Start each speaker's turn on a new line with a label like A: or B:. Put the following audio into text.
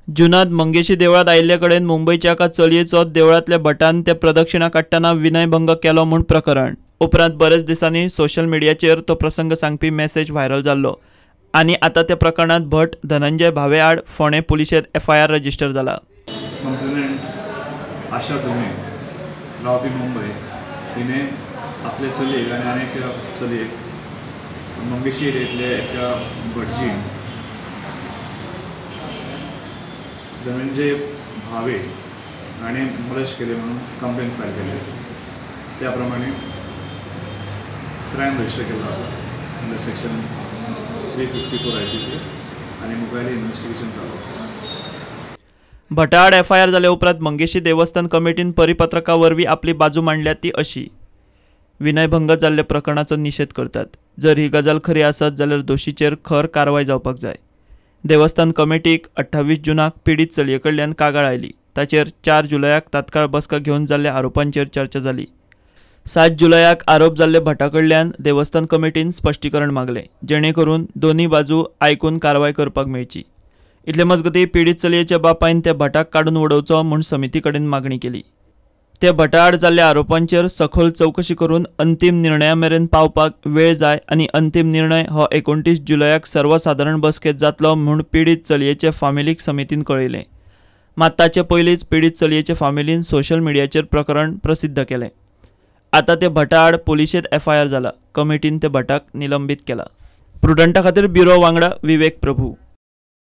A: जुनाद मंगेशी देवळात आयिल्ले कडेन मुंबयच्या एका चलयेचो देवळांतल्या भटान ते प्रदक्षिणा काडटना विनयभंग केलो म्हूण प्रकरण। उपरांत बरेच दिसांनी सोशल मिडियाचेर तो प्रसंग सांगपी मेसेज व्हायरल जाल्लो आनी आतां त्या प्रकरणांत भट धनंजय भावे आड फोंडे पुलिशेंत FIR रजिस्टर जाला।
B: कंप्लेनंट आशा धुमे रावपी मुंबय तिने आपले चलयेक आनी आनीक चलयेक मंगेशी एरियेंतले एका भटजीन धनंजय भावे हाणें मोलेस्ट केले म्हणून कंप्लेन फायल केली। त्या प्रमाणे क्रायम रजिस्टर केल्लो आसा अंडर सेक्शन 354 IPC आनी मुखावेलें इन्व्हेस्टिगेशन चालू आसा।
A: भटा आड FIR जाले उपरांत मंगेशी देवस्थान कमिटीन परिपत्रका वरवीं आपली बाजू मांडल्या ती अशी। विनयभंग जाल्ल्या प्रकरणाचो निशेध करतात। जर ही गजाल खरी आसत जाल्यार दोशीचेर खर कारवाय जावपाक जाय। देवस्थान कमिटीक 28 जूनाक पीडित चलये कडल्यान कागाळ आयली। ताचेर 4 जुलयाक तात्काळ बसका घेवन जाल्ल्या आरोपांचेर चर्चा जाली। 7 जुलयाक आरोप जाल्ले भटा कडल्यान देवस्थान कमिटीन स्पश्टीकरण मागलें, जेणे करून दोनी बाजू आयकून कारवाय करपाक मेळची। इतले मजगतीं पीडित चलयेच्या बापायन त्या भटाक काडून उडोवचो म्हूण समिती कडेन मागणी केली। त्या भटा आड जाल्ल्या आरोपांचेर सखोल चवकशी करून अंतीम निर्णया मेरेन पावपाक वेळ जाय आनी अंतीम निर्णय हो 29 जुलयाक सर्वसाधारण बसकेंत जातलो म्हूण पीडित चलयेचे फामिलीक समितीन कळयलें। मात ताचे पयलींच पीडित चलयेचे फामिलीन सोशल मिडियाचेर प्रकरण प्रसिद्ध केलें। आतां ते भटा आड पुलिशेंत FIR जाला। कमिटीन ते भटाक निलंबीत केला। प्रुडंटा खातीर ब्युरो वांगडा विवेक प्रभू।